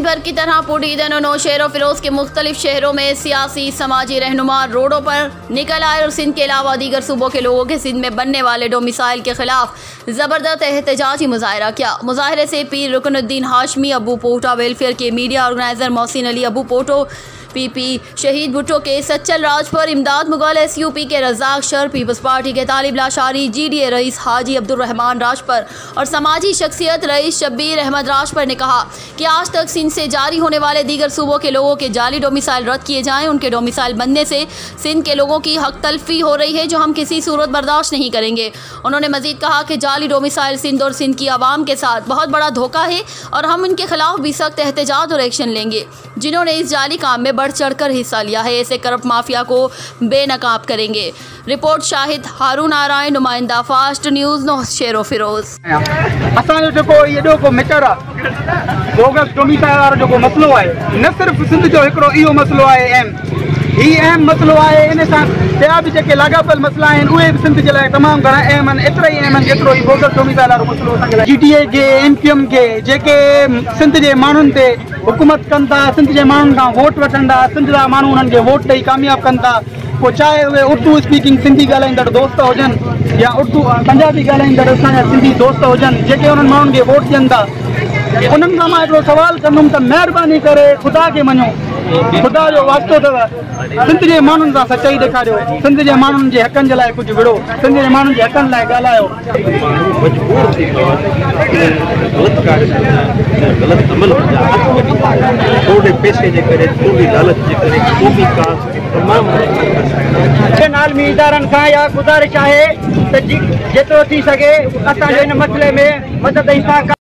भर की तरह पूरी दिन नौशेर और फिरोज के मुख्तलिफ शहरों में सियासी समाजी रहनुमा रोडों पर निकल आए और सिंध के अलावा दीगर सूबों के लोगों के सिंध में बनने वाले डोमिसाइल के खिलाफ जबरदस्त एहतजाजी मुजाहरा किया। मुजाहरे से पीर रुकनुद्दीन हाशमी अबू पोटा वेलफेयर के मीडिया ऑर्गेनाइजर मोहसिन अली अबू पोटो पीपी शहीद भुट्टो के सच्चल राज पर इमदाद मुगल एसयूपी के रज़ाक शर पीपल्स पार्टी के तालिब लाशारी जीडीए रईस हाजी अब्दुल रहमान राज पर और समाजी शख्सियत रईस शब्बीर अहमद राज पर ने कहा कि आज तक सिंध से जारी होने वाले दीगर सूबों के लोगों के जाली डोमिसाइल रद्द किए जाएं। उनके डोमिसाइल बनने से सिंध के लोगों की हक तलफी हो रही है जो हम किसी सूरत बर्दाश्त नहीं करेंगे। उन्होंने मजीद कहा कि जाली डोमिसाइल सिंध और सिंध की आवाम के साथ बहुत बड़ा धोखा है और हम उनके खिलाफ भी सख्त एहतजाज और एक्शन लेंगे जिन्होंने इस जाली काम में बढ़ चढ़ कर हिस्सा लिया है। ऐसे करप्ट माफिया को बेनकाब करेंगे। रिपोर्ट शाहिद हारून नारायण, नुमाइंदा fast news Naushahro Feroze. Bogus domicile वारो जो मसलो है न सिर्फ सिंध जो हिकिड़ो इहो मसलो है अहम मसलो है। इन सां ॿिया बि जेके लाॻापियल मसला आहिनि उहे बि सिंध जे लाइ तमामु घणा अहम आहिनि। एतिरा ई अहम आहिनि जेतिरो ई बोगस डोमिसाइल वारो मसलो असांखे लाइ जीटीए जे एमपीएम के जेके सिंध जे माण्हुनि ते हुकूमत कनि था, सिंध जे माण्हुनि खां वोट वठनि था, सिंध जा माण्हू उन्हनि खे वोट ॾेई कामयाबु कनि था। पोइ चाहे उहे उर्दू स्पीकिंग सिंधी ॻाल्हाईंदड़ दोस्त हुजनि या उर्दू पंजाबी ॻाल्हाईंदड़ असांजा सिंधी दोस्त हुजनि जेके उन्हनि माण्हुनि खे वोट ॾियनि था, उन्हनि खां मां हिकिड़ो सवाल कंदुमि त महिरबानी करे ख़ुदा खे मञो, ख़ुदा जो वास्तो अथव, सिंध जे माण्हुनि सां सचाई ॾेखारियो, सिंध जे माण्हुनि जे हक़नि जे लाइ कुझु विड़ो, सिंध जे माण्हुनि जे हक़नि लाइ ॻाल्हायो। आलमी इदारनि खां या गुज़ारिश आहे त जेतिरो थी सघे असांजे हिन मसइले में मदद ऐं